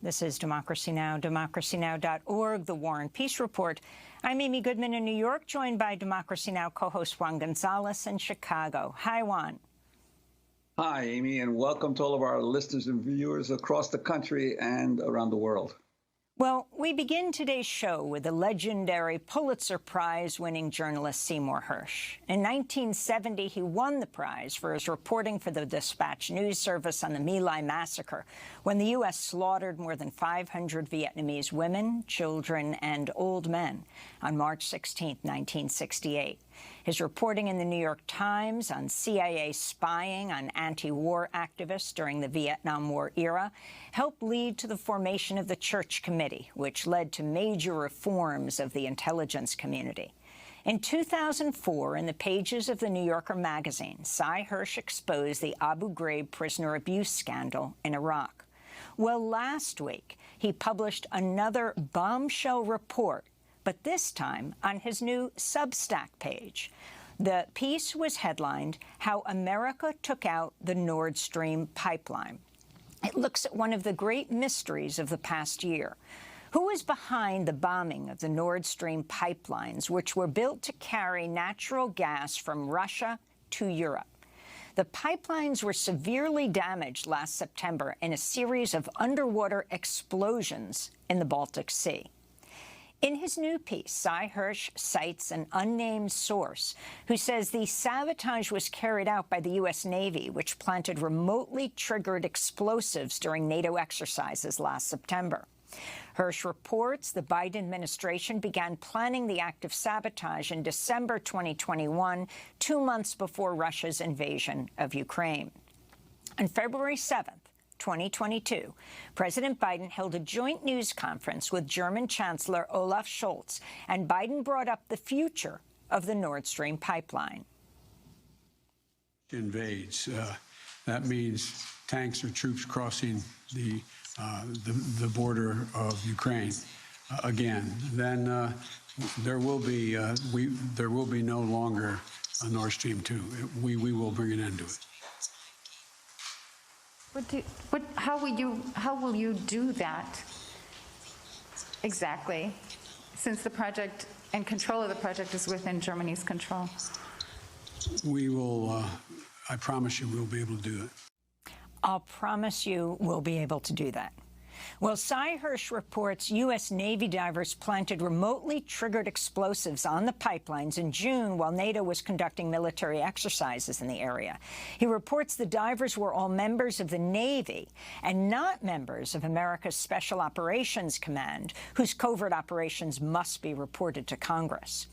This is Democracy Now!, democracynow.org, the War and Peace Report. I'm Amy Goodman in New York, joined by Democracy Now! Co-host Juan Gonzalez in Chicago. Hi, Juan. Hi, Amy, and welcome to all of our listeners and viewers across the country and around the world. Well, we begin today's show with the legendary Pulitzer Prize-winning journalist Seymour Hersh. In 1970, he won the prize for his reporting for the Dispatch news service on the My Lai massacre, when the U.S. slaughtered more than 500 Vietnamese women, children, and old men on March 16, 1968. His reporting in the New York Times on CIA spying on anti-war activists during the Vietnam War era helped lead to the formation of the Church Committee, which led to major reforms of the intelligence community. In 2004, in the pages of the New Yorker magazine, Sy Hersh exposed the Abu Ghraib prisoner abuse scandal in Iraq. Well, last week, he published another bombshell report, but this time on his new Substack page. The piece was headlined, "How America Took Out the Nord Stream Pipeline." It looks at one of the great mysteries of the past year. Who is behind the bombing of the Nord Stream pipelines, which were built to carry natural gas from Russia to Europe? The pipelines were severely damaged last September in a series of underwater explosions in the Baltic Sea. In his new piece, Sy Hersh cites an unnamed source who says the sabotage was carried out by the U.S. Navy, which planted remotely triggered explosives during NATO exercises last September. Hersh reports the Biden administration began planning the act of sabotage in December 2021, 2 months before Russia's invasion of Ukraine. On February 7th, 2022, President Biden held a joint news conference with German Chancellor Olaf Scholz, and Biden brought up the future of the Nord Stream pipeline. Invades. That means tanks or troops crossing the border of Ukraine again. Then there will be no longer a Nord Stream 2. We will bring an end to it. How will you do that exactly, since the project and control of the project is within Germany's control? We will, I promise you, we'll be able to do it. I'll promise you we'll be able to do that. Well, Sy Hersh reports U.S. Navy divers planted remotely triggered explosives on the pipelines in June while NATO was conducting military exercises in the area. He reports the divers were all members of the Navy and not members of America's Special Operations Command, whose covert operations must be reported to Congress.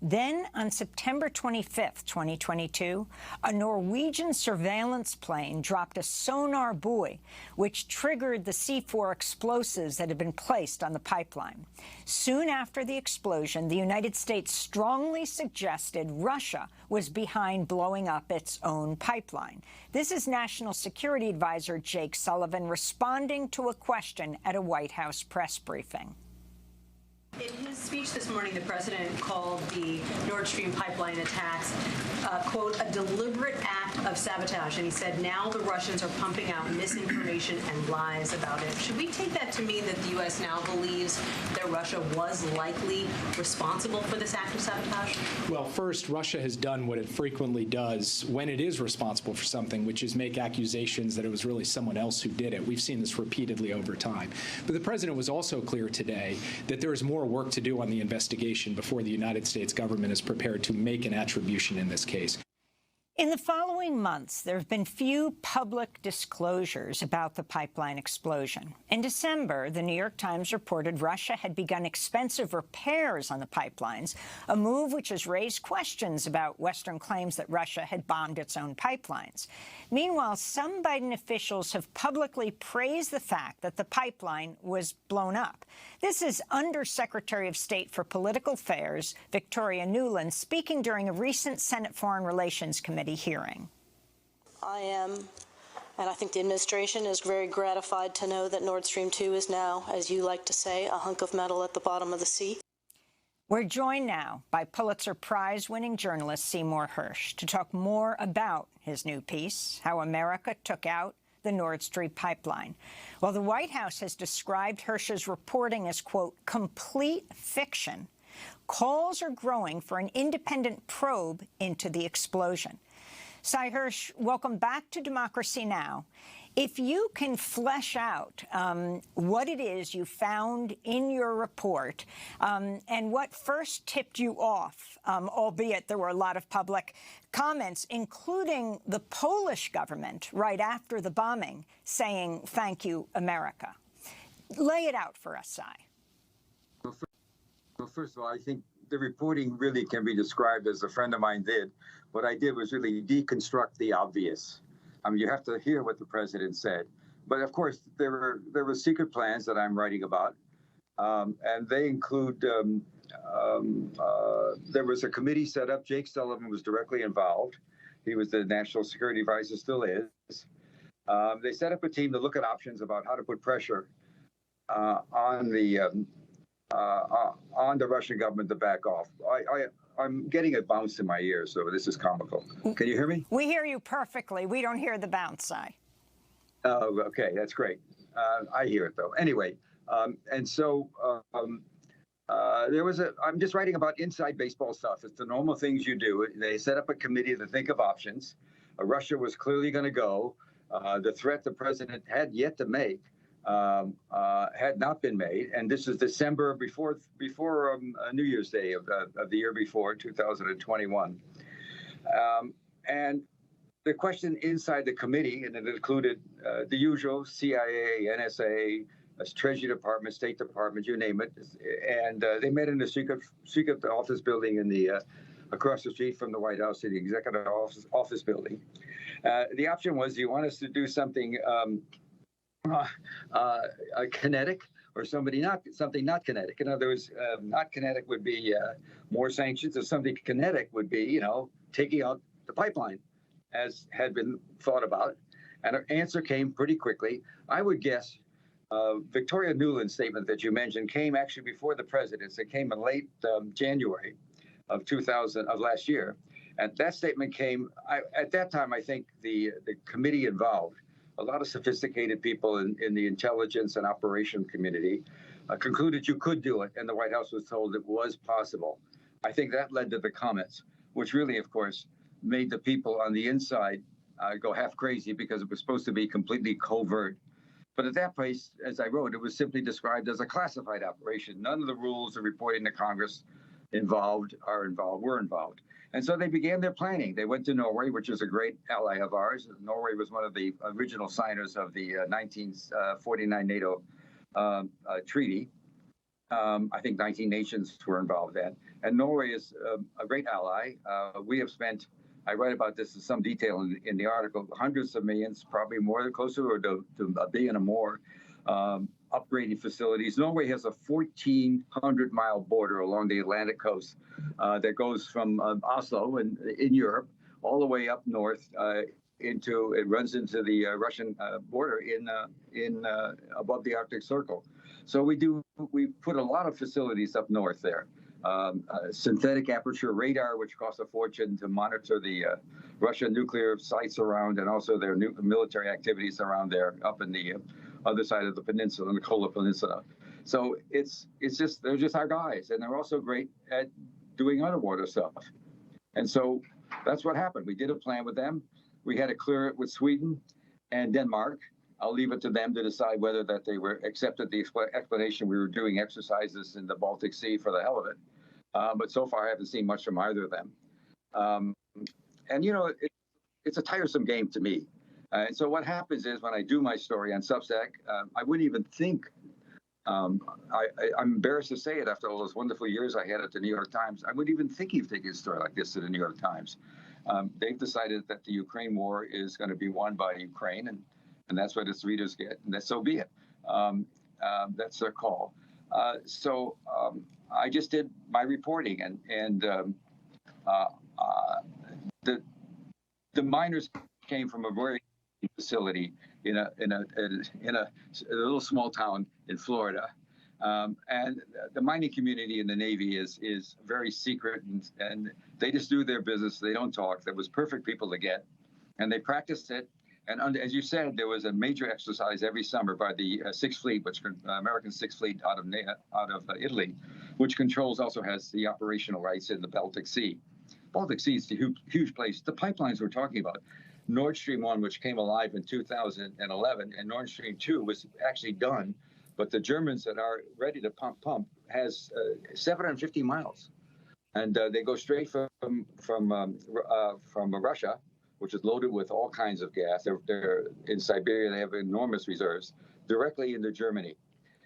Then, on September 25th, 2022, a Norwegian surveillance plane dropped a sonar buoy, which triggered the C4 explosives that had been placed on the pipeline. Soon after the explosion, the United States strongly suggested Russia was behind blowing up its own pipeline. This is National Security Advisor Jake Sullivan responding to a question at a White House press briefing. In his speech this morning, the president called the Nord Stream pipeline attacks, quote, a deliberate act of sabotage. And he said now the Russians are pumping out misinformation and lies about it. Should we take that to mean that the U.S. now believes that Russia was likely responsible for this act of sabotage? Well, first, Russia has done what it frequently does when it is responsible for something, which is make accusations that it was really someone else who did it. We've seen this repeatedly over time. But the president was also clear today that there is more work to do on the investigation before the United States government is prepared to make an attribution in this case. In the following months, there have been few public disclosures about the pipeline explosion. In December, the New York Times reported Russia had begun expensive repairs on the pipelines, a move which has raised questions about Western claims that Russia had bombed its own pipelines. Meanwhile, some Biden officials have publicly praised the fact that the pipeline was blown up. This is Undersecretary of State for Political Affairs Victoria Nuland speaking during a recent Senate Foreign Relations Committee hearing. I am, and I think the administration is very gratified to know that Nord Stream 2 is now, as you like to say, a hunk of metal at the bottom of the sea. We're joined now by Pulitzer Prize-winning journalist Seymour Hersh to talk more about his new piece, How America Took Out the Nord Stream pipeline. Well, the White House has described Hersh's reporting as, quote, complete fiction. Calls are growing for an independent probe into the explosion. Sy Hersh, welcome back to Democracy Now! If you can flesh out what it is you found in your report and what first tipped you off, albeit there were a lot of public comments, including the Polish government right after the bombing saying, "Thank you, America." Lay it out for us, Sy. Well, first of all, I think the reporting really can be described as a friend of mine did. What I did was really deconstruct the obvious. I mean, you have to hear what the president said. But of course, there were secret plans that I'm writing about, and they include there was a committee set up. Jake Sullivan was directly involved. He was the national security advisor, still is. They set up a team to look at options about how to put pressure on the Russian government to back off. I'm getting a bounce in my ears, so this is comical. Can you hear me? We hear you perfectly. We don't hear the bounce, Sy. Oh, okay, that's great. I hear it though. Anyway, and so there was I'm just writing about inside baseball stuff. It's the normal things you do. They set up a committee to think of options. Russia was clearly going to go. The threat the president had yet to make had not been made, and this is December before New Year's Day of the year before, 2021. And the question inside the committee, and it included the usual CIA, NSA, Treasury Department, State Department, you name it, and they met in a secret office building in the across the street from the White House, in the executive office building. The option was, do you want us to do something kinetic, or something not kinetic? In other words, not kinetic would be more sanctions, or something kinetic would be, taking out the pipeline, as had been thought about. And our answer came pretty quickly. I would guess Victoria Nuland's statement that you mentioned came actually before the president's. It came in late January of last year. And that statement came, at that time, I think the committee involved, a lot of sophisticated people in the intelligence and operation community, concluded you could do it, and the White House was told it was possible. I think that led to the comments, which really, of course, made the people on the inside go half crazy, because it was supposed to be completely covert. But at that place, as I wrote, it was simply described as a classified operation. None of the rules of reporting to Congress were involved. And so they began their planning. They went to Norway, which is a great ally of ours. Norway was one of the original signers of the 1949 NATO treaty. I think 19 nations were involved then. And Norway is a great ally. We have spent, I write about this in some detail in the article, hundreds of millions, probably more, closer to $1 billion or more, upgrading facilities. Norway has a 1,400-mile border along the Atlantic coast that goes from Oslo in Europe all the way up north it runs into the Russian border in above the Arctic Circle. So we put a lot of facilities up north there. Synthetic aperture radar, which costs a fortune to monitor the Russian nuclear sites around, and also their military activities around there, up in the other side of the peninsula, in the Kola Peninsula. So they're just our guys, and they're also great at doing underwater stuff. And so that's what happened. We did a plan with them. We had to clear it with Sweden and Denmark. I'll leave it to them to decide whether that they were accepted the explanation we were doing exercises in the Baltic Sea for the hell of it. But so far, I haven't seen much from either of them. And, it's a tiresome game to me. And so what happens is, when I do my story on Substack, I wouldn't even think, I'm embarrassed to say it after all those wonderful years I had at the New York Times, I wouldn't even think of taking a story like this to the New York Times. They've decided that the Ukraine war is going to be won by Ukraine, and that's what its readers get, and so be it. That's their call. So I just did my reporting, and the miners came from a very facility in a little small town in Florida, and the mining community in the Navy is very secret, and they just do their business. They don't talk. There was perfect people to get, and they practiced it. And as you said, there was a major exercise every summer by the Sixth Fleet, which American Sixth Fleet out of Italy, which also has the operational rights in the Baltic Sea. Baltic Sea is a huge place. The pipelines we're talking about, Nord Stream 1, which came alive in 2011, and Nord Stream 2 was actually done, but the Germans that are ready to pump has 750 miles, and they go straight from Russia, which is loaded with all kinds of gas. They're in Siberia. They have enormous reserves directly into Germany.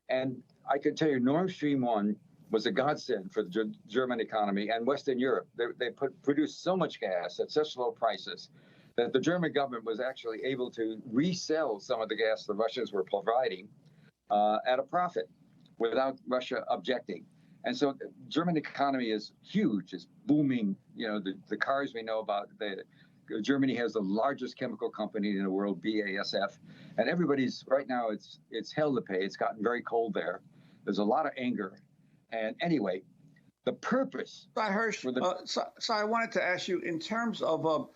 And I can tell you, Nord Stream 1 was a godsend for the German economy and Western Europe. They produced so much gas at such low prices that the German government was actually able to resell some of the gas the Russians were providing at a profit without Russia objecting. And so the German economy is huge, it's booming. You know, the cars we know about, Germany has the largest chemical company in the world, BASF, and everybody's right now. It's hell to pay. It's gotten very cold there. There's a lot of anger, and anyway, the purpose. Hersh, so I wanted to ask you in terms of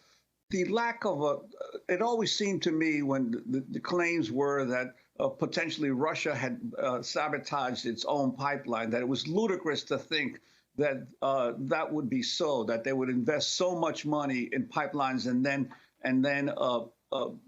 the lack of it always seemed to me when the claims were that potentially Russia had sabotaged its own pipeline, that it was ludicrous to think that that would be so, that they would invest so much money in pipelines and then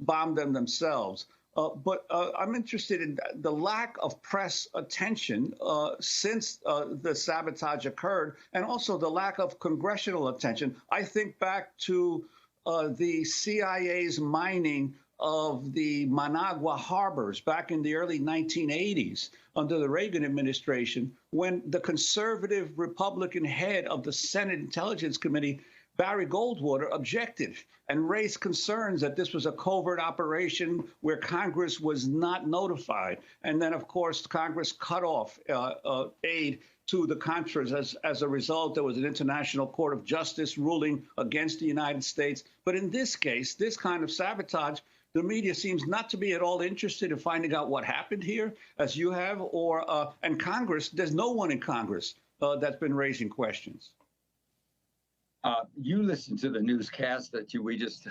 bomb them themselves. But I'm interested in the lack of press attention since the sabotage occurred, and also the lack of congressional attention. I think back to the CIA's mining of the Managua harbors back in the early 1980s under the Reagan administration, when the conservative Republican head of the Senate Intelligence Committee, Barry Goldwater, objected and raised concerns that this was a covert operation where Congress was not notified. And then, of course, Congress cut off aid to the Contras. As a result, there was an International Court of Justice ruling against the United States. But in this case, this kind of sabotage, the media seems not to be at all interested in finding out what happened here, as you have, and Congress. There's no one in Congress that's been raising questions. You listened to the newscast that we just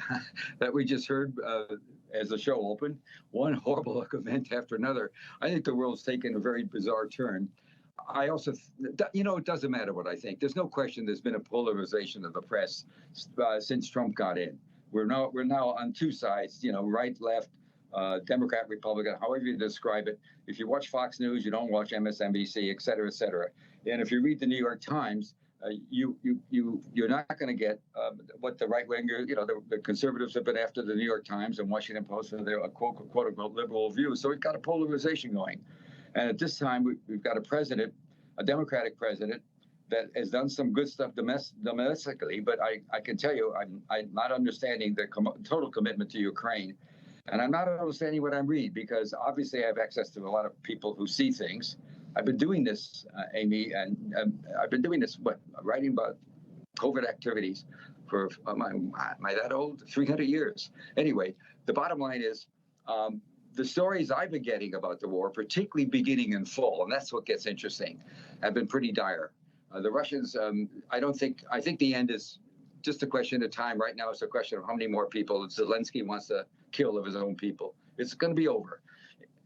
heard as the show opened. One horrible event after another. I think the world's taken a very bizarre turn. I also, it doesn't matter what I think. There's no question there's been a polarization of the press since Trump got in. We're now on two sides, right, left, Democrat, Republican, however you describe it. If you watch Fox News, you don't watch MSNBC, et cetera, et cetera. And if you read the New York Times, you're not going to get what the right winger, the conservatives have been after the New York Times and Washington Post for their quote unquote liberal views. So we've got a polarization going, and at this time we've got a Democratic president that has done some good stuff domestically, but I can tell you I'm not understanding the total commitment to Ukraine, and I'm not understanding what I read, because obviously I have access to a lot of people who see things. I've been doing this, Amy, and I've been doing this, writing about COVID activities for, am I that old? 300 years. Anyway, the bottom line is the stories I've been getting about the war, particularly beginning in fall, and that's what gets interesting, have been pretty dire. The Russians, I think the end is just a question of time. Right now, it's a question of how many more people Zelensky wants to kill of his own people. It's going to be over.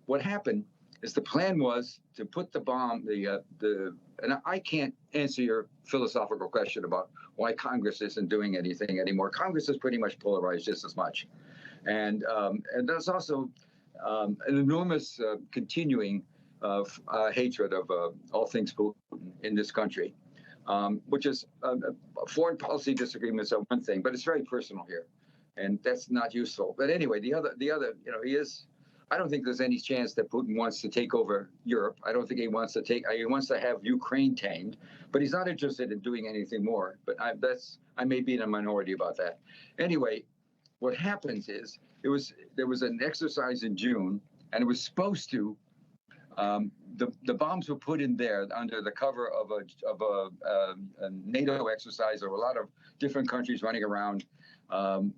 What happened is the plan was to put the bomb, and I can't answer your philosophical question about why Congress isn't doing anything anymore. Congress is pretty much polarized just as much. And there's also an enormous continuing hatred of all things Putin in this country, which is foreign policy disagreements are one thing, but it's very personal here, and that's not useful. But anyway, the other, he is. I don't think there's any chance that Putin wants to take over Europe. I don't think he wants to have Ukraine tamed, but he's not interested in doing anything more. But I may be in a minority about that. Anyway, what happens is there was an exercise in June, and it was supposed to. The bombs were put in there under the cover of a NATO exercise. There were a lot of different countries running around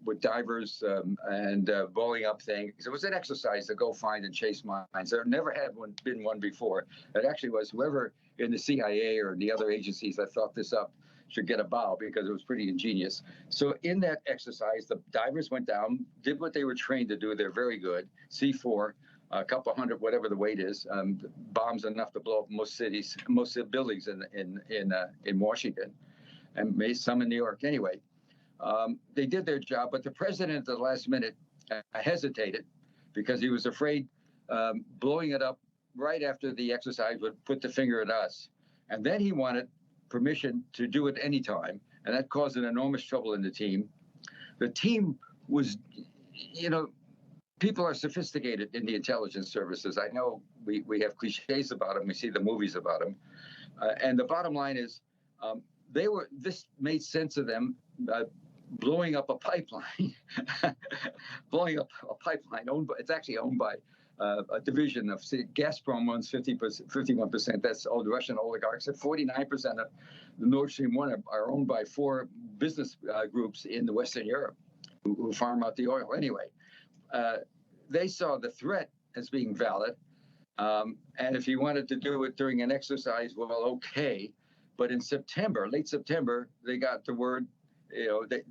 with divers and blowing up things. It was an exercise to go find and chase mines. There never had been one before. It actually was whoever in the CIA or the other agencies that thought this up should get a bow because it was pretty ingenious. So in that exercise, the divers went down, did what they were trained to do. They're very good. C4, a couple hundred, whatever the weight is, bombs enough to blow up most cities, most buildings in Washington, and maybe some in New York. Anyway, they did their job, but the president at the last minute hesitated because he was afraid blowing it up right after the exercise would put the finger at us. And then he wanted permission to do it anytime, and that caused an enormous trouble in the team. The team was, people are sophisticated in the intelligence services. I know we have cliches about them. We see the movies about them. And the bottom line is this made sense of them blowing up a pipeline, it's actually owned by a division of Gazprom owns 51%. That's all the Russian oligarchs. And 49% of the Nord Stream 1 are owned by 4 business groups in the Western Europe who farm out the oil. Anyway, they saw the threat as being valid. And if you wanted to do it during an exercise, well, okay. But in September, late September, they got the word,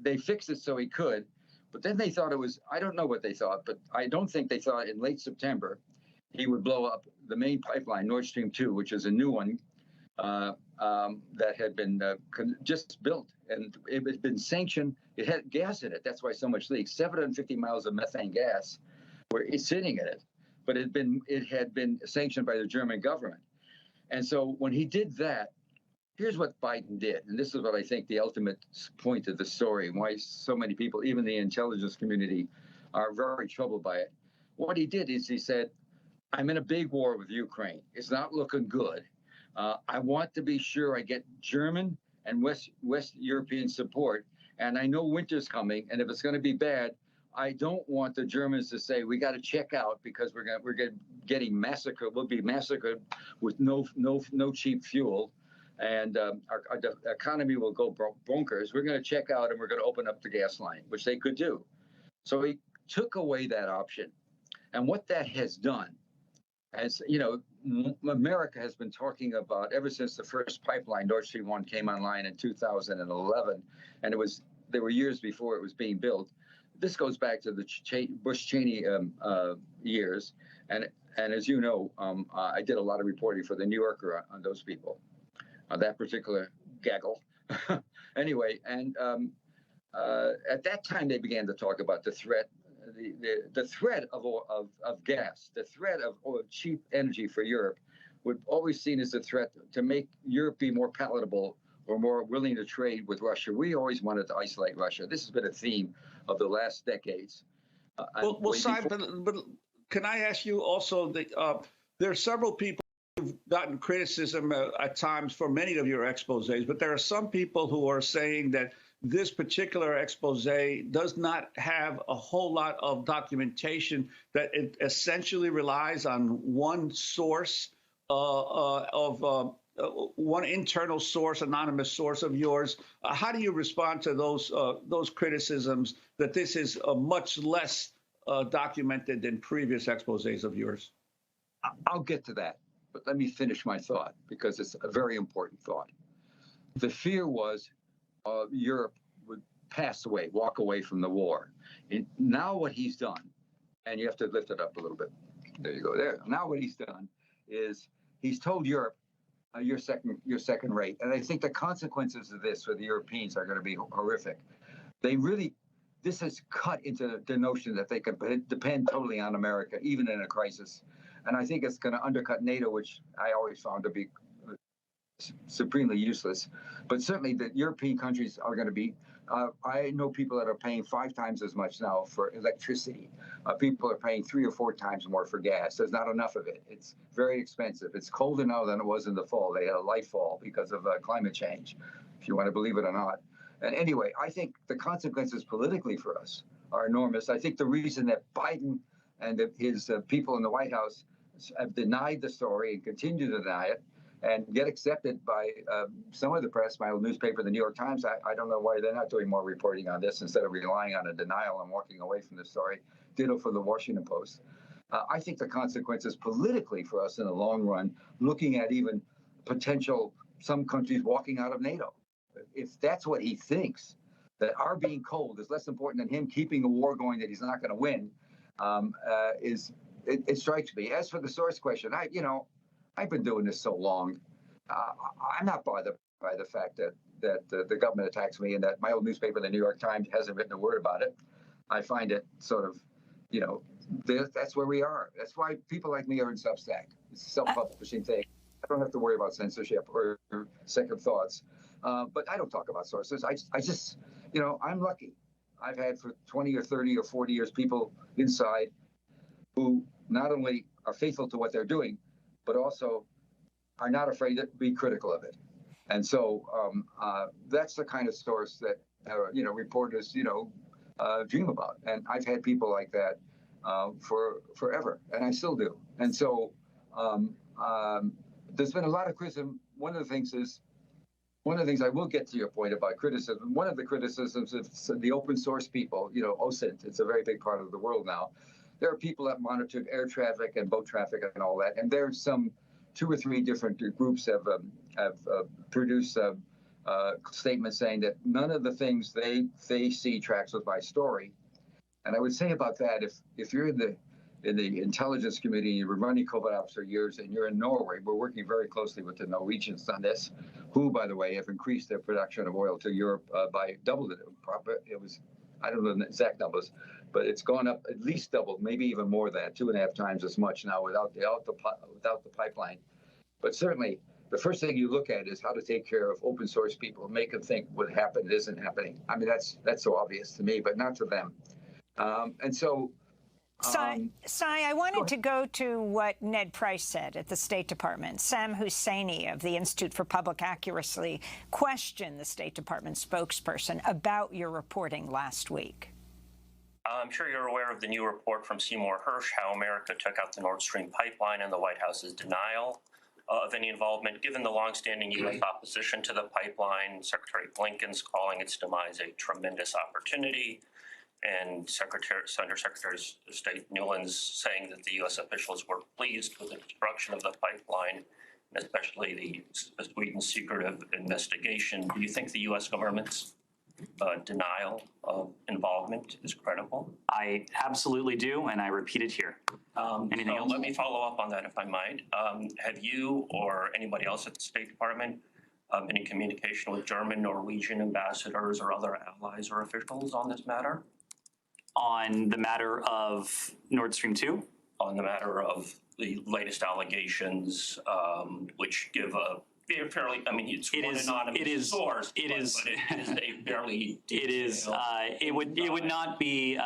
they fixed it so he could. But then they thought it was, I don't know what they thought, but I don't think they thought in late September he would blow up the main pipeline, Nord Stream 2, which is a new one that had been just built. And it had been sanctioned. It had gas in it. That's why so much leaks. 750 miles of methane gas were sitting in it. But it had been sanctioned by the German government. And so when he did that, here's what Biden did, and this is what I think the ultimate point of the story, and why so many people, even the intelligence community, are very troubled by it. What he did is he said, I'm in a big war with Ukraine. It's not looking good. I want to be sure I get German and West European support, and I know winter's coming, and if it's going to be bad, I don't want the Germans to say, we got to check out because we're getting massacred. We'll be massacred with no cheap fuel. And our economy will go bonkers. We're going to check out and we're going to open up the gas line, which they could do. So he took away that option. And what that has done, as America has been talking about ever since the first pipeline, Nord Stream 1, came online in 2011, and there were years before it was being built. This goes back to the Bush-Cheney years. And as you know, I did a lot of reporting for the New Yorker on those people. That particular gaggle. Anyway, and at that time they began to talk about the threat, the threat of gas, the threat of cheap energy for Europe, would always seen as a threat to make Europe be more palatable or more willing to trade with Russia. We always wanted to isolate Russia. This has been a theme of the last decades. Simon, but can I ask you also that there are several people who've gotten criticism at times for many of your exposés, but there are some people who are saying that this particular expose does not have a whole lot of documentation, that it essentially relies on one source one internal source, anonymous source of yours. How do you respond to those criticisms that this is much less documented than previous exposés of yours? I'll get to that. But let me finish my thought, because it's a very important thought. The fear was Europe would pass away, walk away from the war. And now what he's done, and you have to lift it up a little bit. There you go. There. Now what he's done is he's told Europe, you're second rate. And I think the consequences of this for the Europeans are going to be horrific. This has cut into the notion that they can depend totally on America, even in a crisis. And I think it's going to undercut NATO, which I always found to be supremely useless. But certainly the European countries are going to be, I know people that are paying 5 times as much now for electricity. People are paying 3 or 4 times more for gas. There's not enough of it. It's very expensive. It's colder now than it was in the fall. They had a light fall because of climate change, if you want to believe it or not. And anyway, I think the consequences politically for us are enormous. I think the reason that Biden and his people in the White House have denied the story and continue to deny it and get accepted by some of the press, my old newspaper, the New York Times. I don't know why they're not doing more reporting on this instead of relying on a denial and walking away from the story. Ditto for the Washington Post. I think the consequences politically for us in the long run, looking at even potential some countries walking out of NATO, if that's what he thinks, that our being cold is less important than him keeping a war going that he's not going to win, it strikes me. As for the source question, I've been doing this so long. I'm not bothered by the fact that the government attacks me and that my old newspaper, the New York Times, hasn't written a word about it. I find it sort of, that's where we are. That's why people like me are in Substack. It's a self-publishing thing. I don't have to worry about censorship or second thoughts. But I don't talk about sources. I just, I'm lucky. I've had for 20 or 30 or 40 years people inside who not only are faithful to what they're doing, but also are not afraid to be critical of it. And so that's the kind of source that, reporters, dream about. And I've had people like that for forever, and I still do. And so there's been a lot of criticism. One of the things I will get to your point about criticism. One of the criticisms of the open source people, OSINT, it's a very big part of the world now. There are people that monitored air traffic and boat traffic and all that. And there's some 2 or 3 different groups have produced statements saying that none of the things they see tracks with my story. And I would say about that, if you're in the intelligence community, you were running covert ops for years, and you're in Norway, we're working very closely with the Norwegians on this, who, by the way, have increased their production of oil to Europe by doubled it. It was, I don't know the exact numbers, but it's gone up at least doubled, maybe even more than that, 2.5 times as much now without the pipeline. But certainly, the first thing you look at is how to take care of open source people, make them think what happened isn't happening. I mean, that's so obvious to me, but not to them. And so. Sy, I wanted to go to what Ned Price said at the State Department. Sam Husseini of the Institute for Public Accuracy questioned the State Department spokesperson about your reporting last week. I'm sure you're aware of the new report from Seymour Hersh, how America took out the Nord Stream pipeline and the White House's denial of any involvement. Given the longstanding U.S. opposition to the pipeline, Secretary Blinken's calling its demise a tremendous opportunity, and Under Secretary of State Nuland's saying that the U.S. officials were pleased with the destruction of the pipeline, and especially the Sweden's secretive investigation. Do you think the U.S. government's denial of involvement is credible? I absolutely do, and I repeat it here. Anything else? Let me follow up on that, if I might. Have you or anybody else at the State Department been in communication with German, Norwegian ambassadors or other allies or officials on this matter? On the matter of Nord Stream 2? On the matter of the latest allegations, which give a fairly, I mean, it's one anonymous source, but it is a fairly detailed, it would not be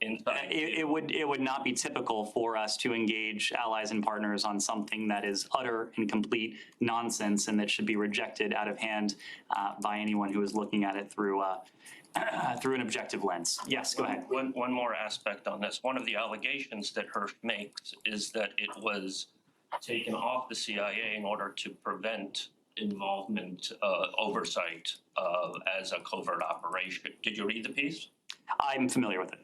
it would not be typical for us to engage allies and partners on something that is utter and complete nonsense and that should be rejected out of hand by anyone who is looking at it through through an objective lens. Yes, go ahead. One more aspect on this. One of the allegations that Hersh makes is that it was taken off the CIA in order to prevent involvement, oversight as a covert operation. Did you read the piece? I'm familiar with it.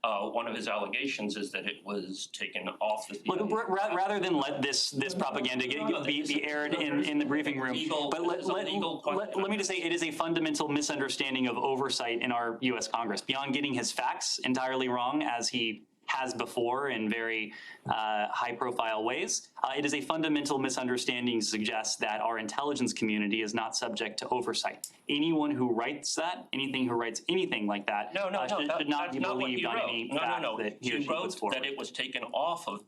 One of his allegations is that it was taken off the CIA. Look, rather than let this propaganda be aired in the briefing room, but let me just say it is a fundamental misunderstanding of oversight in our U.S. Congress. Beyond getting his facts entirely wrong, as he has before in very high-profile ways, it is a fundamental misunderstanding to suggest that our intelligence community is not subject to oversight. Anyone who writes that, who writes anything like that, should not be believed on any fact that he or she puts forward. That it was taken off of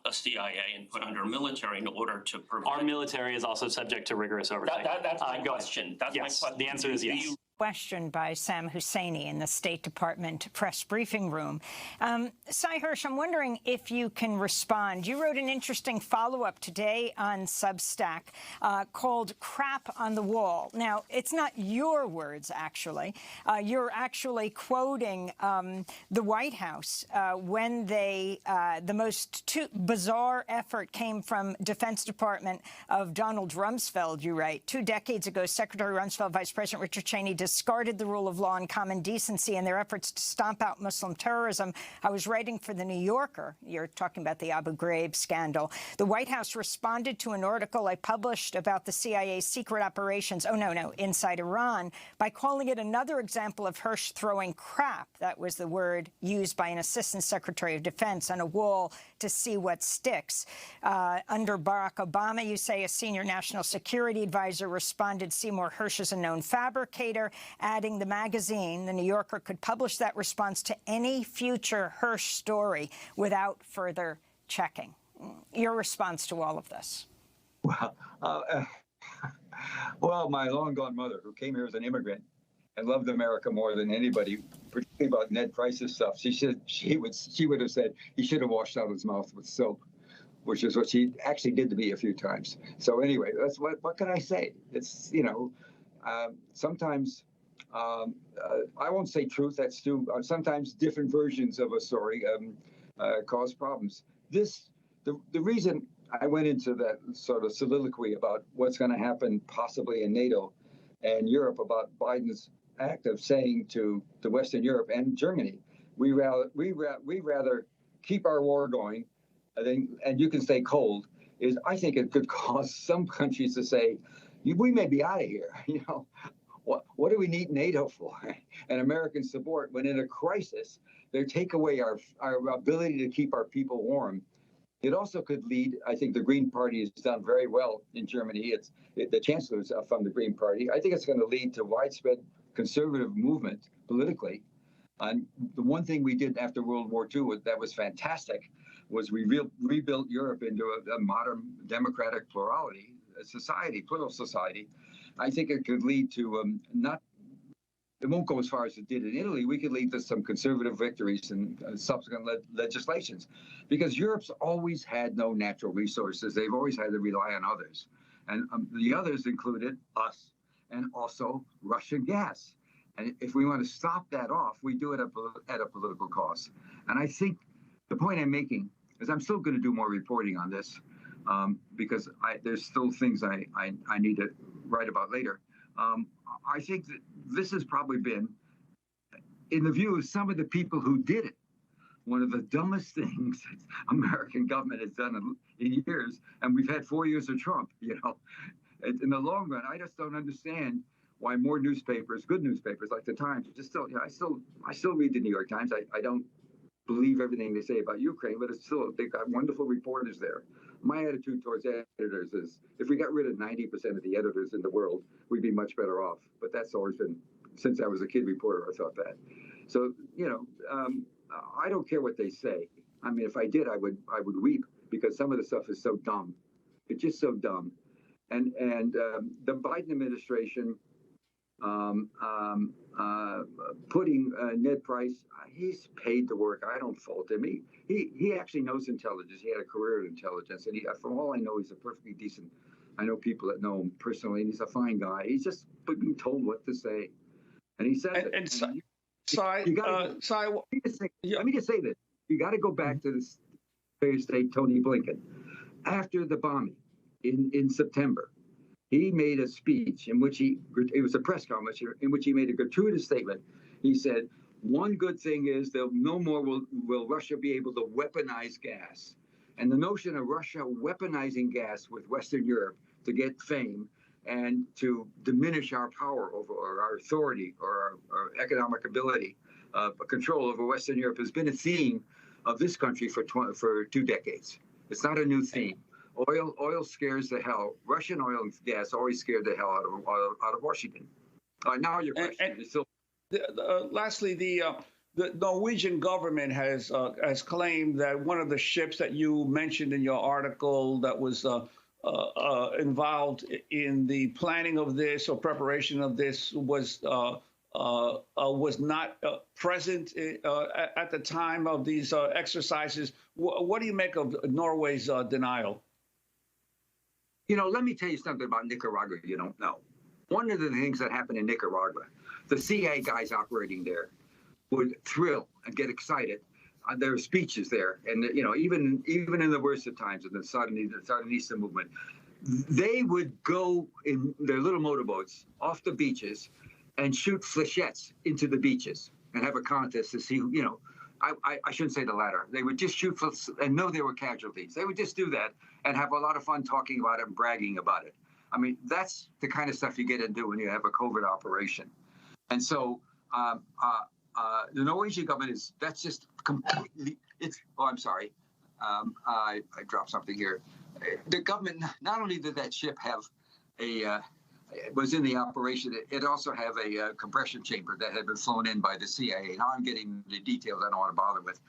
a CIA and put under military in order to prevent. Our military is also subject to rigorous oversight. That's my question. That's yes, my question. The answer is yes. Questioned by Sam Husseini in the State Department press briefing room. Sy Hersh, I'm wondering if you can respond. You wrote an interesting follow-up today on Substack called Crap on the Wall. Now, it's not your words, actually. You're actually quoting the White House when they, the most bizarre effort came from Defense Department of Donald Rumsfeld, you write. 2 decades ago, Secretary Rumsfeld, Vice President Richard Cheney discarded the rule of law and common decency in their efforts to stomp out Muslim terrorism. I was writing for The New Yorker. You're talking about the Abu Ghraib scandal. The White House responded to an article I published about the CIA's secret operations, inside Iran, by calling it another example of Hersh throwing crap. That was the word used by an assistant secretary of defense on a wall to see what sticks. Under Barack Obama, you say a senior national security advisor responded Seymour Hersh is a known fabricator, adding the magazine, The New Yorker, could publish that response to any future Hersh story without further checking. Your response to all of this? Well, my long-gone mother, who came here as an immigrant and loved America more than anybody, particularly about Ned Price's stuff, she would have said he should have washed out his mouth with soap, which is what she actually did to me a few times. So anyway, that's what can I say? It's, sometimes I won't say truth. That's too. Sometimes different versions of a story cause problems. The reason I went into that sort of soliloquy about what's going to happen possibly in NATO and Europe about Biden's act of saying to Western Europe and Germany, we rather keep our war going, and you can stay cold, is I think it could cause some countries to say, we may be out of here. What do we need NATO for? And American support when in a crisis, they take away our ability to keep our people warm. It also could lead, I think the Green Party has done very well in Germany. The chancellor's from the Green Party. I think it's going to lead to widespread conservative movement politically. And the one thing we did after World War II that was fantastic was we rebuilt Europe into a modern democratic plurality society, plural society. I think it could lead to it won't go as far as it did in Italy. We could lead to some conservative victories and subsequent legislations, because Europe's always had no natural resources. They've always had to rely on others. And the others included us and also Russian gas. And if we want to stop that off, we do it at a political cost. And I think the point I'm making is I'm still going to do more reporting on this because there's still things I need to write about later. I think that this has probably been, in the view of some of the people who did it, one of the dumbest things American government has done in years. And we've had 4 years of Trump, In the long run, I just don't understand why more newspapers, good newspapers like the Times, I still read the New York Times. I don't believe everything they say about Ukraine, but they've got wonderful reporters there. My attitude towards editors is if we got rid of 90% of the editors in the world, we'd be much better off. But that's always been, since I was a kid reporter, I thought that. So, I don't care what they say. I mean, if I did, I would weep, because some of the stuff is so dumb. It's just so dumb. And the Biden administration putting Ned Price, he's paid to work. I don't fault him. He actually knows intelligence. He had a career in intelligence, and from all I know, he's a perfectly decent. I know people that know him personally, and he's a fine guy. He's just being told what to say, and he says it. And so, let me just say this: you got to go back to the Secretary of State Tony Blinken after the bombing in September. He made a speech in which it was a press conference in which he made a gratuitous statement. He said, one good thing is that no more will Russia be able to weaponize gas. And the notion of Russia weaponizing gas with Western Europe to get fame and to diminish our power over, or our authority, or our economic ability, control over Western Europe has been a theme of this country for 2 decades. It's not a new theme. Oil scares the hell. Russian oil and gas always scared the hell out of Washington. Now your question is still. Lastly, the Norwegian government has claimed that one of the ships that you mentioned in your article that was involved in the planning of this or preparation of this was not present at the time of these exercises. What do you make of Norway's denial? Let me tell you something about Nicaragua you don't know. One of the things that happened in Nicaragua, the CIA guys operating there would thrill and get excited. There are speeches there, and even in the worst of times, in the Sandinista movement, they would go in their little motorboats off the beaches and shoot flechettes into the beaches and have a contest to see, you know, I shouldn't say the latter. They would just shoot and know there were casualties. They would just do that and have a lot of fun talking about it and bragging about it. I mean, that's the kind of stuff you get into when you have a COVID operation. And so the Norwegian government that's just completely, I'm sorry. I dropped something here. The government, not only did that ship have was in the operation, it also have a compression chamber that had been flown in by the CIA. Now I'm getting the details I don't want to bother with.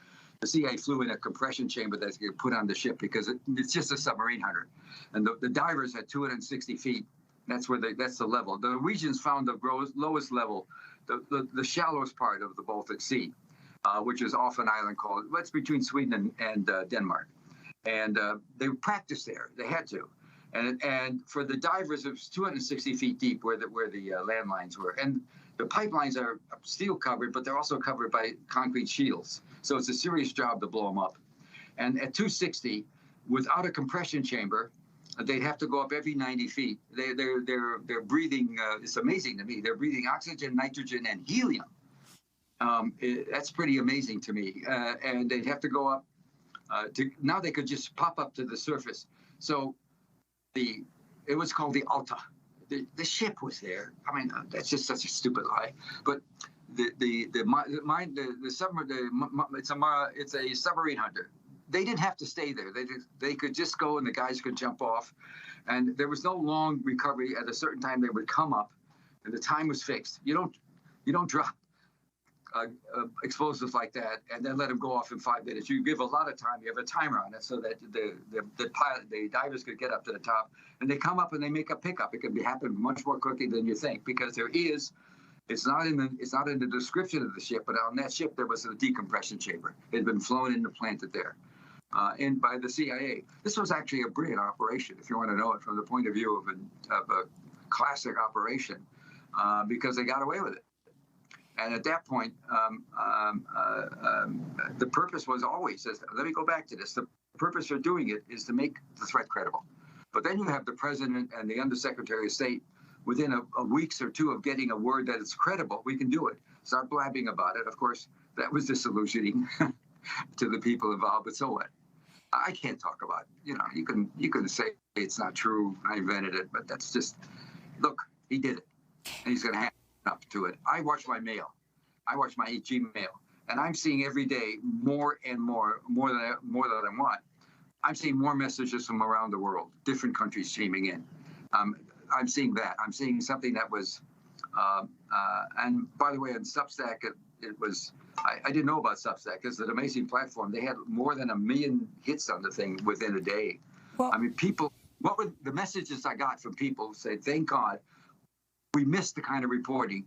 The CIA flew in a compression chamber that's put on the ship because it's just a submarine hunter. And the divers at 260 feet, that's the level. The Norwegians found the lowest level, the shallowest part of the Baltic Sea, which is off an island called, it's between Sweden and Denmark. And they practiced there. They had to. And for the divers, it was 260 feet deep where the landlines were. And the pipelines are steel covered, but they're also covered by concrete shields. So it's a serious job to blow them up. And at 260, without a compression chamber, they'd have to go up every 90 feet. They're breathing, it's amazing to me, they're breathing oxygen, nitrogen, and helium. That's pretty amazing to me. And they'd have to go up, now they could just pop up to the surface. So it was called the Alta. The ship was there. I mean, that's just such a stupid lie. But it's a submarine hunter. They didn't have to stay there. They could just go and the guys could jump off, and there was no long recovery. At a certain time, they would come up, and the time was fixed. You don't drop explosives like that and then let them go off in 5 minutes. You give a lot of time. You have a timer on it so that the divers could get up to the top, and they come up and they make a pickup. It can happen much more quickly than you think because it's not in the description of the ship, but on that ship there was a decompression chamber. It had been flown in and planted there, and by the CIA. This was actually a brilliant operation, if you want to know it from the point of view of a classic operation, because they got away with it. And at that point, the purpose was always, let me go back to this, the purpose for doing it is to make the threat credible. But then you have the president and the undersecretary of state within a weeks or two of getting a word that it's credible, we can do it. Start blabbing about it. Of course, that was disillusioning to the people involved, but so what? I can't talk about it. You know, you can say it's not true, I invented it, but that's just, look, he did it, and he's going to have up to it. I watch my mail. I watch my Gmail, and I'm seeing every day more and more than I want. I'm seeing more messages from around the world, different countries streaming in. I'm seeing that. I'm seeing something that was, and by the way, on Substack, it was, I didn't know about Substack. It's an amazing platform. They had more than 1 million hits on the thing within a day. Well, I mean, people, what were the messages I got from people say, thank God, we missed the kind of reporting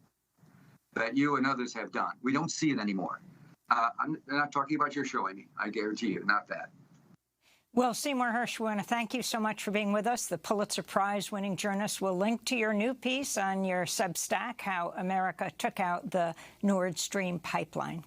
that you and others have done. We don't see it anymore. I'm not talking about your show, Amy. I guarantee you, not that. Well, Seymour Hersh, we want to thank you so much for being with us. The Pulitzer Prize-winning journalist will link to your new piece on your Substack, How America Took Out the Nord Stream Pipeline.